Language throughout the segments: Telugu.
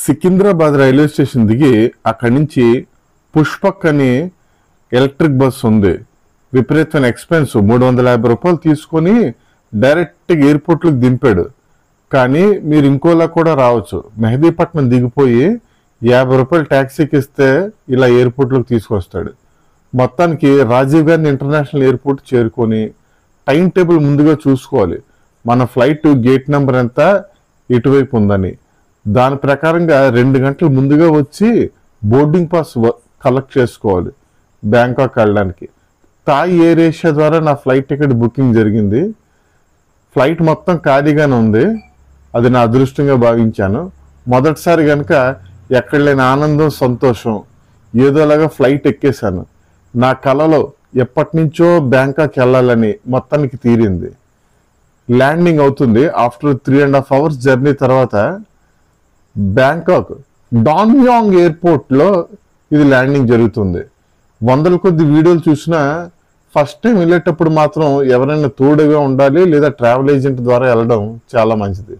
సికింద్రాబాద్ రైల్వే స్టేషన్ దిగి అక్కడి నుంచి పుష్పక్ అని ఎలక్ట్రిక్ బస్ ఉంది. విపరీతమైన ఎక్స్పెన్స్, 350 రూపాయలు తీసుకొని డైరెక్ట్గా ఎయిర్పోర్ట్లోకి దింపాడు. కానీ మీరు ఇంకోలా కూడా రావచ్చు. మెహదీపట్నం దిగిపోయి 50 రూపాయలు ట్యాక్సీకి ఇస్తే ఇలా ఎయిర్పోర్ట్లోకి తీసుకొస్తాడు. మొత్తానికి రాజీవ్ గాంధీ ఇంటర్నేషనల్ ఎయిర్పోర్ట్ చేరుకొని టైం టేబుల్ ముందుగా చూసుకోవాలి. మన ఫ్లైట్ గేట్ నెంబర్ ఎంత, ఇటువైపు ఉందని. దాని ప్రకారంగా 2 గంటలు ముందుగా వచ్చి బోర్డింగ్ పాస్ కలెక్ట్ చేసుకోవాలి బ్యాంకాక్ వెళ్ళడానికి. థాయ్ ఎయిర్ ఏషియా ద్వారా నా ఫ్లైట్ టికెట్ బుకింగ్ జరిగింది. ఫ్లైట్ మొత్తం ఖాళీగానే ఉంది. అది నా అదృష్టంగా భావించాను. మొదటిసారి కనుక ఎక్కడ లేని ఆనందం, సంతోషం, ఏదోలాగా ఫ్లైట్ ఎక్కేశాను. నా కలలో ఎప్పటి నుంచో బ్యాంకాక్ వెళ్ళాలని మొత్తానికి తీరింది. ల్యాండింగ్ అవుతుంది. ఆఫ్టర్ 3.5 అవర్స్ జర్నీ తర్వాత బ్యాంకాక్ డాన్యాంగ్ ఎయిర్పోర్ట్లో ఇది ల్యాండింగ్ జరుగుతుంది. వందల కొద్ది వీడియోలు చూసినా ఫస్ట్ టైం వెళ్ళేటప్పుడు మాత్రం ఎవరైనా తోడుగా ఉండాలి, లేదా ట్రావెల్ ఏజెంట్ ద్వారా వెళ్ళడం చాలా మంచిది.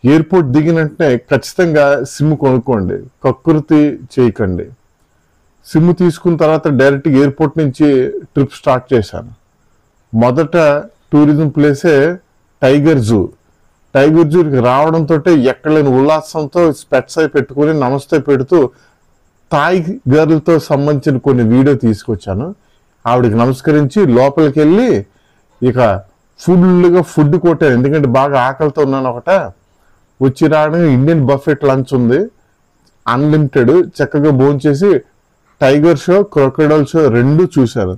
ఎయిర్పోర్ట్ దిగిన వెంటనే ఖచ్చితంగా సిమ్ కొనుక్కోండి, కక్కుర్తి చేయకండి. సిమ్ తీసుకున్న తర్వాత డైరెక్ట్ ఎయిర్పోర్ట్ నుంచి ట్రిప్ స్టార్ట్ చేశాను. మొదట టూరిజం ప్లేసే టైగర్ జూ. టైగర్ జూకి రావడంతో ఎక్కడలేని ఉల్లాసంతో స్పెట్స్ అయి పెట్టుకుని నమస్తే పెడుతూ థాయ్ గర్ల్తో సంబంధించిన కొన్ని వీడియో తీసుకొచ్చాను. ఆవిడకి నమస్కరించి లోపలికి వెళ్ళి ఇక ఫుల్గా ఫుడ్ కొట్టాను. ఎందుకంటే బాగా ఆకలితో ఉన్నాను. వచ్చి రావడం ఇండియన్ బఫెట్ లంచ్ ఉంది, అన్లిమిటెడ్. చక్కగా భోంచేసి టైగర్ షో, క్రొకడైల్ షో 2 చూశాను.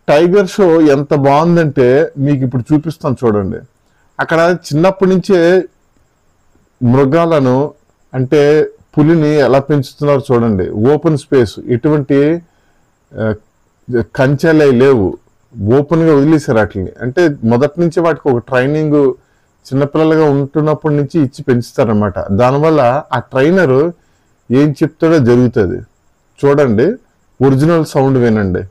టైగర్ షో ఎంత బాగుందంటే మీకు ఇప్పుడు చూపిస్తాను చూడండి. అక్కడ చిన్నప్పటి నుంచే మృగాలను, అంటే పులిని ఎలా పెంచుతున్నారు చూడండి. ఓపెన్ స్పేస్, ఎటువంటి కంచెలే లేవు, ఓపెన్గా వదిలేశారు వాటిని. అంటే మొదటి నుంచి వాటికి ఒక ట్రైనింగ్ చిన్నపిల్లలుగా ఉంటున్నప్పటి నుంచి ఇచ్చి పెంచుతారనమాట. దానివల్ల ఆ ట్రైనరు ఏం చెప్తాడో జరుగుతుంది. చూడండి, ఒరిజినల్ సౌండ్ వినండి.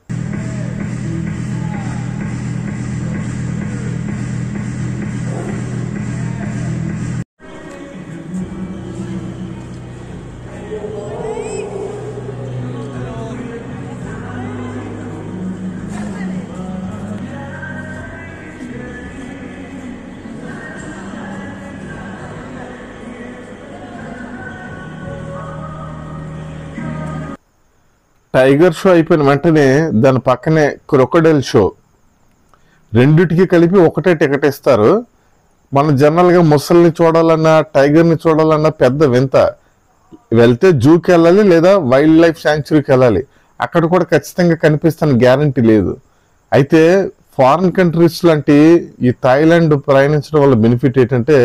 టైగర్ షో అయిపోయిన వెంటనే దాని పక్కనే క్రొకడైల్ షో. రెండిటికి కలిపి ఒకటే టికెట్ ఇస్తారు. మనం జనరల్గా ముసలిని చూడాలన్నా, టైగర్ని చూడాలన్నా పెద్ద వింత. వెళ్తే జూకి వెళ్ళాలి, లేదా వైల్డ్ లైఫ్ శాంక్చురీకి వెళ్ళాలి. అక్కడ కూడా ఖచ్చితంగా కనిపిస్తాను గ్యారంటీ లేదు. అయితే ఫారిన్ కంట్రీస్ లాంటి ఈ థాయిలాండ్ ప్రయాణించడం వల్ల బెనిఫిట్ ఏంటంటే,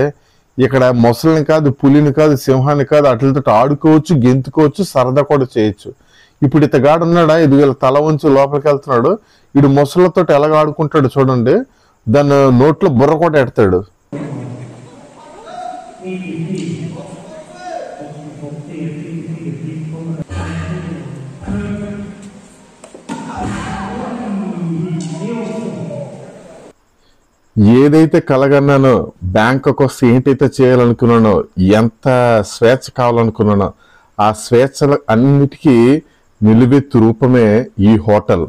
ఇక్కడ మొసలిని కాదు, పులిని కాదు, సింహాన్ని కాదు, వాటితో ఆడుకోవచ్చు, గెంతుకోవచ్చు, సరదా కూడా చేయొచ్చు. ఇప్పుడు ఇతగాడు ఉన్నాడా, ఇది వీళ్ళ తల ఉంచి లోపలికి వెళ్తున్నాడు. వీడు మొసళ్ళతో ఎలాగ ఆడుకుంటాడు చూడండి. దాన్ని నోట్లో బుర్ర కూడా ఎడతాడు. ఏదైతే కలగన్నానో, బ్యాంకాక్ వస్తే ఏంటైతే చేయాలనుకున్నానో, ఎంత స్వేచ్ఛ కావాలనుకున్నానో, ఆ స్వేచ్ఛల అన్నిటికీ నిలువెత్తు రూపమే ఈ హోటల్.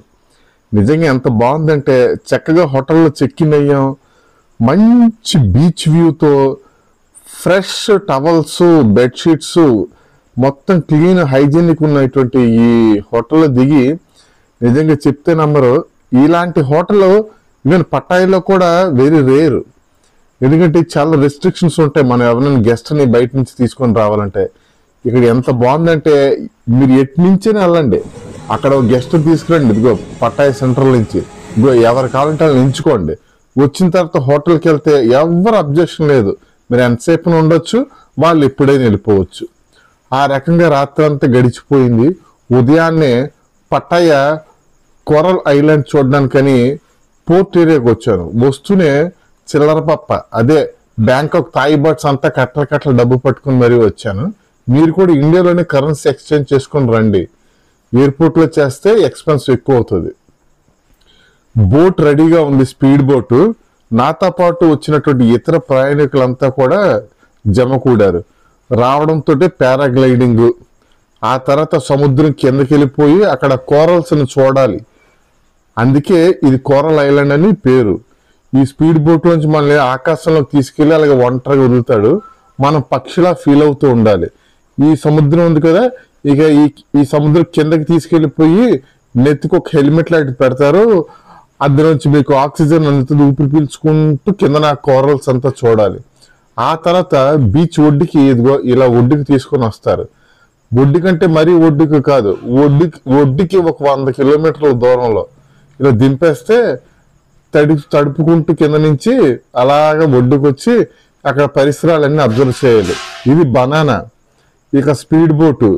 నిజంగా ఎంత బాగుందంటే, చక్కగా హోటల్లో చెక్ ఇన్ అయ్యాం. మంచి బీచ్ వ్యూతో, ఫ్రెష్ టవల్స్, బెడ్షీట్స్, మొత్తం క్లీన్ హైజీనిక్ ఉన్నటువంటి ఈ హోటల్లో దిగి నిజంగా చెప్తే నమ్మరు. ఇలాంటి హోటల్ ఈవెన్ పట్టాయిలో కూడా వెరీ రేర్. ఎందుకంటే చాలా రెస్ట్రిక్షన్స్ ఉంటాయి మనం ఎవరైనా గెస్ట్ని బయట నుంచి తీసుకొని రావాలంటే. ఇక్కడ ఎంత బాగుందంటే, మీరు ఎటు నుంచైనా వెళ్ళండి, అక్కడ గెస్ట్ తీసుకురండి. ఇదిగో పట్టాయి సెంట్రల్ నుంచి, ఇదిగో ఎవరు కావాలంటే వాళ్ళు ఎంచుకోండి. వచ్చిన తర్వాత హోటల్కి వెళ్తే ఎవరు అబ్జెక్షన్ లేదు. మీరు ఎంతసేపు ఉండొచ్చు, వాళ్ళు ఎప్పుడైనా వెళ్ళిపోవచ్చు. ఆ రకంగా రాత్రి అంతా గడిచిపోయింది. ఉదయాన్నే పట్టాయ కోరల్ ఐలాండ్ చూడడానికని పోర్ట్ ఏరియాకి వచ్చాను. వస్తూనే చిల్లర పప్ప, అదే బ్యాంకాక్ థాయ్ బర్డ్స్ అంతా కట్టల డబ్బు పట్టుకుని మరీ వచ్చాను. మీరు కూడా ఇండియాలోనే కరెన్సీ ఎక్స్చేంజ్ చేసుకొని రండి. ఎయిర్పోర్ట్లో చేస్తే ఎక్స్పెన్స్ ఎక్కువ అవుతుంది. బోట్ రెడీగా ఉంది, స్పీడ్ బోటు. నాతో పాటు వచ్చినటువంటి ఇతర ప్రయాణికులంతా కూడా జమ కూడారు. రావడంతో పారాగ్లైడింగ్, ఆ తర్వాత సముద్రం కిందకి వెళ్ళిపోయి అక్కడ కోరల్స్ని చూడాలి. అందుకే ఇది కోరల్ ఐలాండ్ అని పేరు. ఈ స్పీడ్ బోట్ నుంచి మనల్ని ఆకాశంలోకి తీసుకెళ్ళి అలాగే ఒంటరిగా వదులుతాడు. మనం పక్షిలా ఫీల్ అవుతూ ఉండాలి. ఈ సముద్రం ఉంది కదా, ఇక ఈ సముద్రం కిందకి తీసుకెళ్ళిపోయి నెత్తికి ఒక హెల్మెట్ లాంటిది పెడతారు. అందులోంచి మీకు ఆక్సిజన్ అందుతుంది, ఊపిరి పీల్చుకుంటూ కింద నా కోరల్స్ అంతా చూడాలి. ఆ తర్వాత బీచ్ ఒడ్డుకి ఇదిగో ఇలా ఒడ్డుకి తీసుకొని వస్తారు. ఒడ్డు కంటే మరీ ఒడ్డుకి కాదు, ఒడ్డుకి ఒక 100 కిలోమీటర్ల దూరంలో ఇలా దింపేస్తే తడుపుకుంటూ కింద నుంచి అలాగా ఒడ్డుకు వచ్చి అక్కడ పరిసరాలన్నీ అబ్జర్వ్ చేయాలి. ఇది బనానా. ఇక స్పీడ్ బోటు,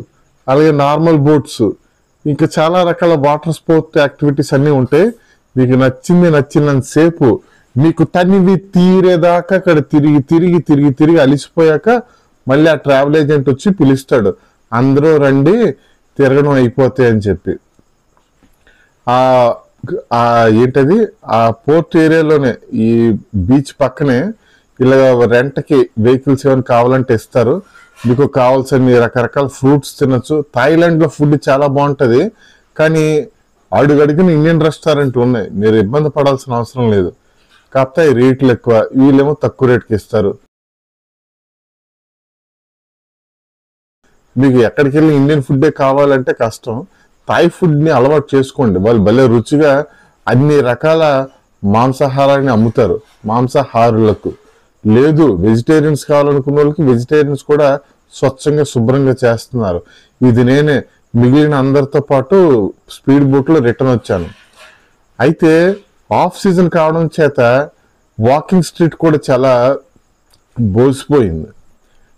అలాగే నార్మల్ బోట్స్, ఇంకా చాలా రకాల వాటర్ స్పోర్ట్ యాక్టివిటీస్ అన్నీ ఉంటాయి. మీకు నచ్చినంతసేపు మీకు తనివి తీరేదాకా అక్కడ తిరిగి అలిసిపోయాక మళ్ళీ ఆ ట్రావెల్ ఏజెంట్ వచ్చి పిలుస్తాడు, అందరూ రండి తిరగడం అయిపోతాయి అని చెప్పి. ఏంటది, ఆ పోర్ట్ ఏరియాలోనే ఈ బీచ్ పక్కనే ఇలా రెంట్కి వెహికల్స్ ఏమైనా కావాలంటే ఇస్తారు. మీకు కావాల్సిన రకరకాల ఫ్రూట్స్ తినచ్చు. థాయిలాండ్లో ఫుడ్ చాలా బాగుంటుంది, కానీ అడుగడిగిన ఇండియన్ రెస్టారెంట్ ఉన్నాయి, మీరు ఇబ్బంది పడాల్సిన అవసరం లేదు. కాకపోతే రేట్లు ఎక్కువ, వీళ్ళేమో తక్కువ రేట్కి ఇస్తారు. మీకు ఎక్కడికి వెళ్ళి ఇండియన్ ఫుడ్డే కావాలంటే కష్టం. థాయ్ ఫుడ్ని అలవాటు చేసుకోండి, వాళ్ళు భలే రుచిగా అన్ని రకాల మాంసాహారాన్ని అమ్ముతారు. మాంసాహారులకు లేదు, వెజిటేరియన్స్ కావాలనుకున్న వాళ్ళకి వెజిటేరియన్స్ కూడా స్వచ్ఛంగా శుభ్రంగా చేస్తున్నారు. ఇది నేనే మిగిలిన అందరితో పాటు స్పీడ్ బోట్లో రిటర్న్ వచ్చాను. అయితే ఆఫ్ సీజన్ కావడం చేత వాకింగ్ స్ట్రీట్ కూడా చాలా బోసిపోయింది.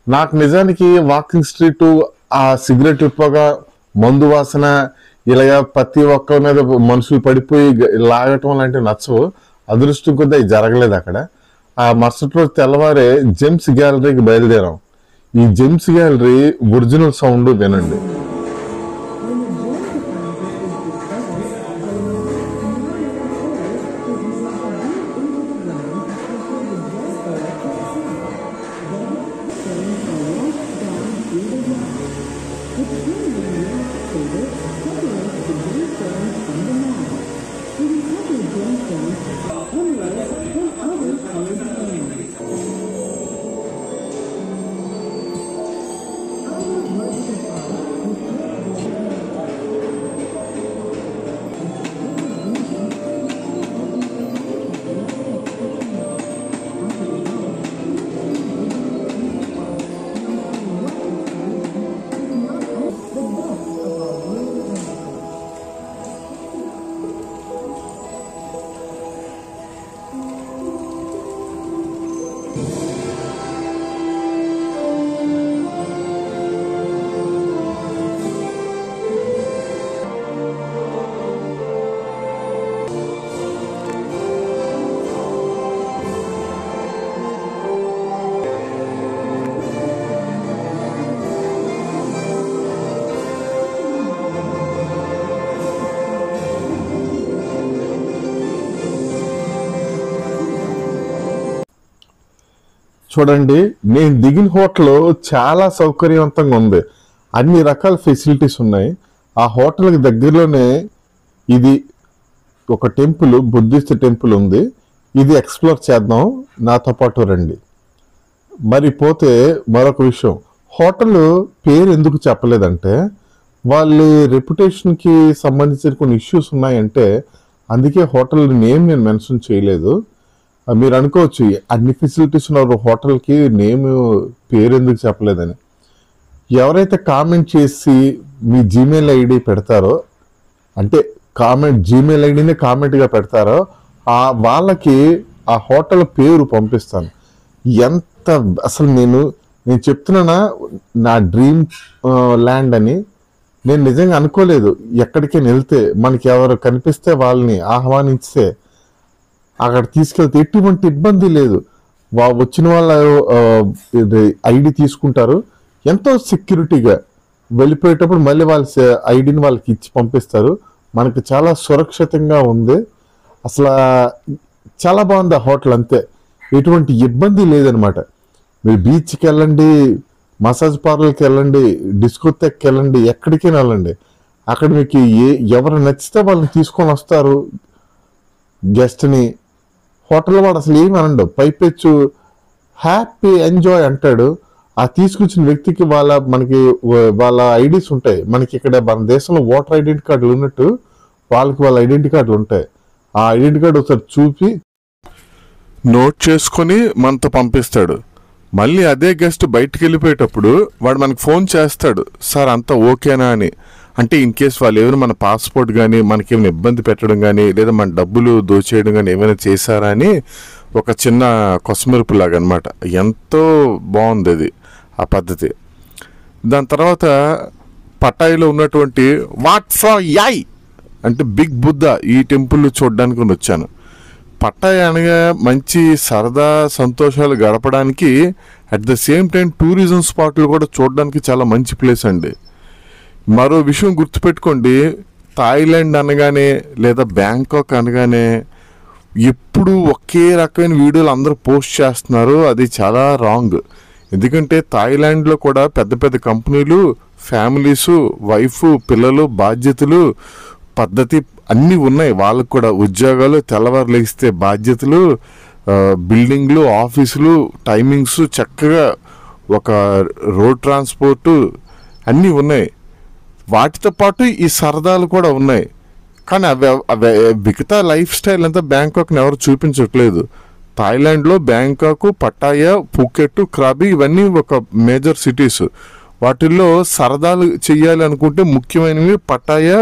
నాకు నిజానికి వాకింగ్ స్ట్రీట్, ఆ సిగరెట్ పొగ, మందు వాసన, ఇలాగా ప్రతి ఒక్క మీద మనుషులు పడిపోయి లాగటం లాంటివి నచ్చవు. అదృష్టం కొద్ది అవి జరగలేదు అక్కడ. ఆ మరుసటి రోజు తెల్లవారే జెమ్స్ గ్యాలరీకి బయలుదేరాం. ఈ జెమ్స్ గ్యాలరీ ఒరిజినల్ సౌండ్ వినండి. చూడండి, నేను దిగిన హోటల్ చాలా సౌకర్యవంతంగా ఉంది, అన్ని రకాల ఫెసిలిటీస్ ఉన్నాయి. ఆ హోటల్కి దగ్గరలోనే ఇది ఒక టెంపుల్, బుద్ధిస్ట్ టెంపుల్ ఉంది. ఇది ఎక్స్ప్లోర్ చేద్దాం, నాతో పాటు రండి. మరి పోతే మరొక విషయం, హోటల్ పేరు ఎందుకు చెప్పలేదంటే వాళ్ళ రెప్యుటేషన్కి సంబంధించిన కొన్ని ఇష్యూస్ ఉన్నాయంటే అందుకే హోటల్ నేమ్ నేను మెన్షన్ చేయలేదు. మీరు అనుకోవచ్చు అన్ని ఫెసిలిటీస్ ఉన్న హోటల్కి నేమ్ పేరు ఎందుకు చెప్పలేదని. ఎవరైతే కామెంట్ చేసి మీ జీమెయిల్ ఐడి పెడతారో, అంటే జీమెయిల్ ఐడిని కామెంట్గా పెడతారో వాళ్ళకి ఆ హోటల్ పేరు పంపిస్తాను. ఎంత అసలు నేను చెప్తున్నానా, నా డ్రీమ్ ల్యాండ్ అని నేను నిజంగా అనుకోలేదు. ఎక్కడికైనా వెళ్తే మనకి ఎవరు కనిపిస్తే వాళ్ళని ఆహ్వానిస్తే అక్కడ తీసుకెళ్తే ఎటువంటి ఇబ్బంది లేదు. వచ్చిన వాళ్ళ ఐడి తీసుకుంటారు, ఎంతో సెక్యూరిటీగా వెళ్ళిపోయేటప్పుడు మళ్ళీ వాళ్ళ ఐడిని వాళ్ళకి ఇచ్చి పంపిస్తారు. మనకి చాలా సురక్షితంగా ఉంది. అసలు చాలా బాగుంది ఆ హోటల్, అంతే, ఎటువంటి ఇబ్బంది లేదనమాట. మీరు బీచ్కి వెళ్ళండి, మసాజ్ పార్లర్కి వెళ్ళండి, డిస్కోథెక్కి వెళ్ళండి, ఎక్కడికైనా వెళ్ళండి, అక్కడ మీకు ఎవరు నచ్చితే వాళ్ళని తీసుకొని వస్తారు గెస్ట్ని. హోటల్ వాడు అసలు ఏమి అనండు, పైపెచ్చు హ్యాపీ ఎంజాయ్ అంటాడు. ఆ తీసుకొచ్చిన వ్యక్తికి వాళ్ళ ఐడీస్ ఉంటాయి. మనకి ఇక్కడ మన దేశంలో ఓటర్ ఐడెంటిటీ కార్డులు ఉన్నట్టు వాళ్ళకి వాళ్ళ ఐడెంటిటీ కార్డులు ఉంటాయి. ఆ ఐడెంటిటీ కార్డు ఒకసారి చూపి నోట్ చేసుకొని మనతో పంపిస్తాడు. మళ్ళీ అదే గెస్ట్ బయటికి వెళ్ళిపోయేటప్పుడు వాడు మనకు ఫోన్ చేస్తాడు, సార్ అంతా ఓకేనా అని. అంటే ఇన్ కేస్ వాళ్ళు ఏమైనా మన పాస్పోర్ట్ కానీ మనకేమైనా ఇబ్బంది పెట్టడం కానీ లేదా మన డబ్బులు దోచేయడం కానీ ఏమైనా చేశారా అని ఒక చిన్న కొసమెరుపులాగా అనమాట. ఎంతో బాగుంది అది ఆ పద్ధతి. దాని తర్వాత పటాయిలో ఉన్నటువంటి వాట్ ఫర్ యాయ్ అంటే బిగ్ బుద్ధ ఈ టెంపుల్ చూడడానికి వచ్చాను. పట్టాయి అనగా మంచి సరదా సంతోషాలు గడపడానికి at the same time tourism స్పాట్లు కూడా చూడడానికి చాలా మంచి ప్లేస్ అండి. మరో విషయం గుర్తుపెట్టుకోండి, థాయిలాండ్ అనగానే లేదా బ్యాంకాక్ అనగానే ఎప్పుడు ఒకే రకమైన వీడియోలు అందరూ పోస్ట్ చేస్తున్నారు. అది చాలా రాంగ్. ఎందుకంటే థాయిలాండ్లో కూడా పెద్ద పెద్ద కంపెనీలు, ఫ్యామిలీసు, వైఫ్, పిల్లలు, బాధ్యతలు, పద్ధతి అన్నీ ఉన్నాయి. వాళ్ళకు కూడా ఉద్యోగాలు, తెల్లవారు లేస్తే బాధ్యతలు, బిల్డింగ్లు, ఆఫీసులు, టైమింగ్స్, చక్కగా ఒక రోడ్ ట్రాన్స్పోర్టు అన్నీ ఉన్నాయి. వాటితో పాటు ఈ సరదాలు కూడా ఉన్నాయి. కానీ అవి మిగతా లైఫ్ స్టైల్ అంతా బ్యాంకాక్ని ఎవరు చూపించట్లేదు. థాయిలాండ్లో బ్యాంకాక్, పట్టాయా, ఫుకెట్, క్రాబీ ఇవన్నీ ఒక మేజర్ సిటీస్. వాటిల్లో సరదాలు చెయ్యాలి అనుకుంటే ముఖ్యమైనవి పట్టాయా,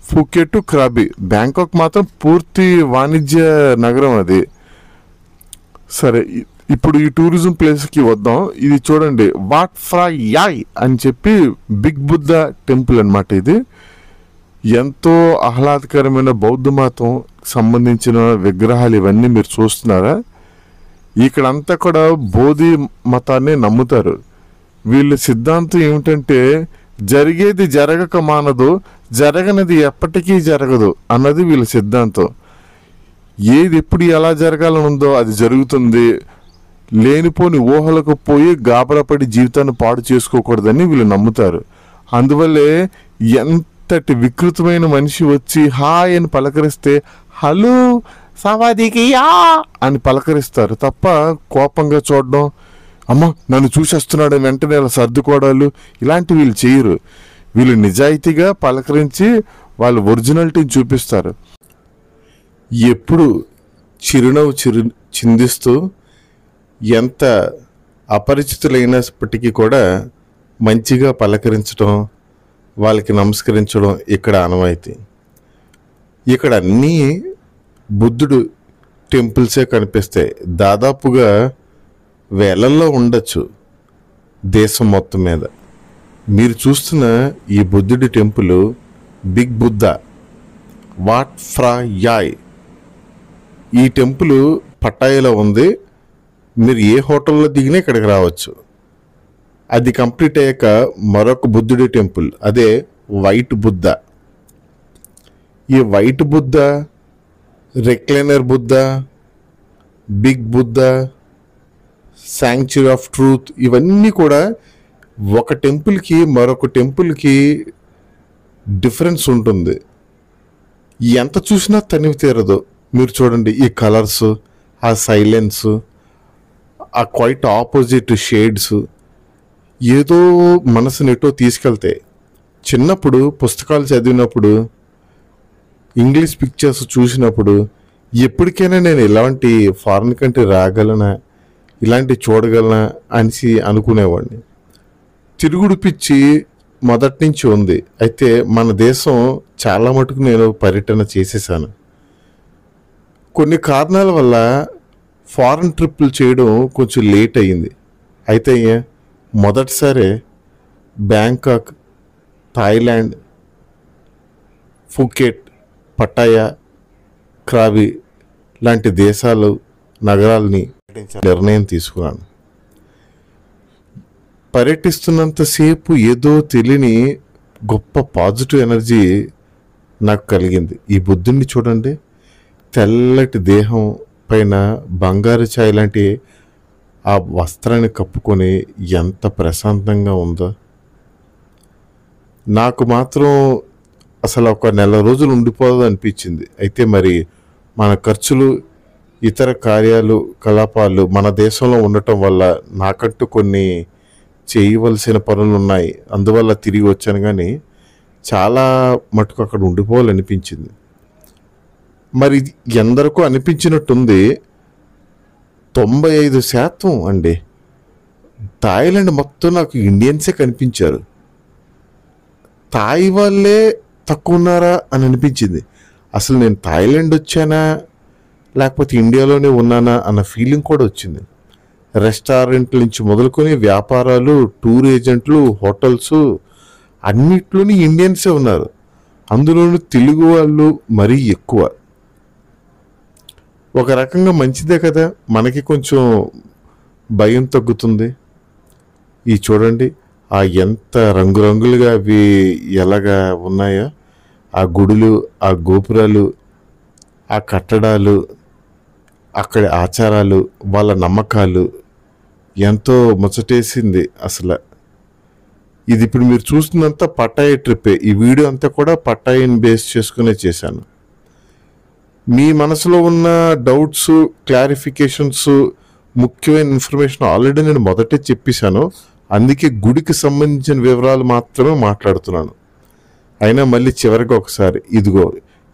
ఫుకెట్, క్రాబీ. బ్యాంకాక్ మాత్రం పూర్తి వాణిజ్య నగరం అది. సరే, ఇప్పుడు ఈ టూరిజం ప్లేస్కి వద్దాం. ఇది చూడండి, వాట్ ఫ్రై యాయ్ అని చెప్పి బిగ్ బుద్ధ టెంపుల్ అనమాట. ఇది ఎంతో ఆహ్లాదకరమైన బౌద్ధ మతం సంబంధించిన విగ్రహాలు ఇవన్నీ మీరు చూస్తున్నారా. ఇక్కడంతా కూడా బోధి మతాన్ని నమ్ముతారు. వీళ్ళ సిద్ధాంతం ఏమిటంటే జరిగేది జరగక మానదు, జరగనిది ఎప్పటికీ జరగదు అన్నది వీళ్ళ సిద్ధాంతం. ఏది ఎప్పుడు ఎలా జరగాలని ఉందో అది జరుగుతుంది. లేనిపోని ఊహలకు పోయి గాబరాపడి జీవితాన్ని పాడు చేసుకోకూడదని వీళ్ళు నమ్ముతారు. అందువల్లే ఎంతటి వికృతమైన మనిషి వచ్చి హాయ్ అని పలకరిస్తే హలో సవాదికియా అని పలకరిస్తారు తప్ప కోపంగా చూడడం, అమ్మ నన్ను చూసేస్తున్నాడు వెంటనే అలా సర్దుకోవడాలు ఇలాంటివి వీళ్ళు చేయరు. వీళ్ళు నిజాయితీగా పలకరించి వాళ్ళ ఒరిజినాలిటీని చూపిస్తారు. ఎప్పుడు చిరునవ్వు చిందిస్తూ ఎంత అపరిచితులైనప్పటికీ కూడా మంచిగా పలకరించడం, వాళ్ళకి నమస్కరించడం ఇక్కడ ఆనవాయితీ. ఇక్కడ అన్నీ బుద్ధుడు టెంపుల్సే కనిపిస్తాయి. దాదాపుగా వేలల్లో ఉండొచ్చు దేశం మొత్తం మీద. మీరు చూస్తున్న ఈ బుద్ధుడి టెంపుల్ బిగ్ బుద్ధ వాట్ ఫ్రా యాయ్. ఈ టెంపుల్ పట్టాయిలో ఉంది. మీరు ఏ హోటల్లో దిగినా ఇక్కడికి రావచ్చు. అది కంప్లీట్ అయ్యాక మరొక బుద్ధుడి టెంపుల్, అదే వైట్ బుద్ధ. ఈ white Buddha, recliner Buddha, big Buddha, sanctuary of truth ఇవన్నీ కూడా ఒక టెంపుల్కి మరొక టెంపుల్కి డిఫరెన్స్ ఉంటుంది. ఎంత చూసినా తనివి తీరదు. మీరు చూడండి, ఈ కలర్స్, ఆ సైలెన్స్, ఆ క్వైట్ ఆపోజిట్ షేడ్స్ ఏదో మనసుని ఎటో తీసుకెళ్తాయి. చిన్నప్పుడు పుస్తకాలు చదివినప్పుడు, ఇంగ్లీష్ పిక్చర్స్ చూసినప్పుడు ఎప్పటికైనా నేను ఇలాంటి ఫారిన్ కంట్రీ రాగలనా, ఇలాంటి చూడగలనా అనేసి అనుకునేవాడిని. తిరుగుడు పిచ్చి మొదటి నుంచి ఉంది. అయితే మన దేశం చాలా మటుకు నేను పర్యటన చేసేసాను. కొన్ని కారణాల వల్ల ఫారెన్ ట్రిప్పులు చేయడం కొంచెం లేట్ అయ్యింది. అయితే మొదటిసారి Bangkok, Thailand, Phuket, Pattaya, Krabi లాంటి దేశాలు, నగరాలని నిర్ణయం తీసుకున్నాను. పర్యటిస్తున్నంతసేపు ఏదో తెలియని గొప్ప పాజిటివ్ ఎనర్జీ నాకు కలిగింది. ఈ బుద్ధుడిని చూడండి, తెల్లటి దేహం పైన బంగారు ఛాయ లాంటి ఆ వస్త్రాన్ని కప్పుకొని ఎంత ప్రశాంతంగా ఉందో. నాకు మాత్రం అసలు ఒక నెల రోజులు ఉండిపోదు అనిపించింది. అయితే మరి మన ఖర్చులు, ఇతర కలాపాలు మన దేశంలో ఉండటం వల్ల నాకంటూ కొన్ని చేయవలసిన పనులు ఉన్నాయి. అందువల్ల తిరిగి వచ్చాను. కానీ చాలా మటుకు అక్కడ ఉండిపోవాలనిపించింది. మరి ఎందరికో అనిపించినట్టుంది, 95% అండి థాయిలాండ్ మొత్తం నాకు ఇండియన్సే కనిపించారు. థాయ్ వాళ్ళే తక్కువ ఉన్నారా అని అనిపించింది. అసలు నేను థాయిలాండ్ వచ్చానా లేకపోతే ఇండియాలోనే ఉన్నానా అన్న ఫీలింగ్ కూడా వచ్చింది. రెస్టారెంట్ల నుంచి మొదలుకొని వ్యాపారాలు, టూర్ ఏజెంట్లు, హోటల్స్ అన్నిట్లోని ఇండియన్సే ఉన్నారు. అందులోనూ తెలుగు వాళ్ళు మరీ ఎక్కువ. ఒక రకంగా మంచిదే కదా, మనకి కొంచెం భయం తగ్గుతుంది. ఈ చూడండి, ఆ ఎంత రంగురంగులుగా అవి ఎలాగా ఉన్నాయో, ఆ గుడులు, ఆ గోపురాలు, ఆ కట్టడాలు, అక్కడి ఆచారాలు, వాళ్ళ నమ్మకాలు ఎంతో ముచ్చటేసింది అసలు. ఇది ఇప్పుడు మీరు చూస్తుందంతా పట్టాయి ట్రిప్పే. ఈ వీడియో అంతా కూడా పట్టాయిని బేస్ చేసుకునే చేశాను. మీ మనసులో ఉన్న డౌట్స్, క్లారిఫికేషన్స్, ముఖ్యమైన ఇన్ఫర్మేషన్ ఆల్రెడీ నేను మొదటే చెప్పేశాను. అందుకే గుడికి సంబంధించిన వివరాలు మాత్రమే మాట్లాడుతున్నాను. అయినా మళ్ళీ చివరిగా ఒకసారి,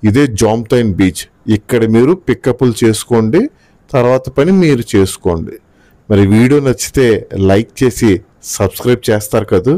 ఇదే జామ్తైన్ బీచ్. ఇక్కడ మీరు పికప్లు చేసుకోండి, తర్వాత పని మీరు చేసుకోండి. మరి వీడియో నచ్చితే లైక్ చేసి సబ్స్క్రైబ్ చేస్తారు కదా.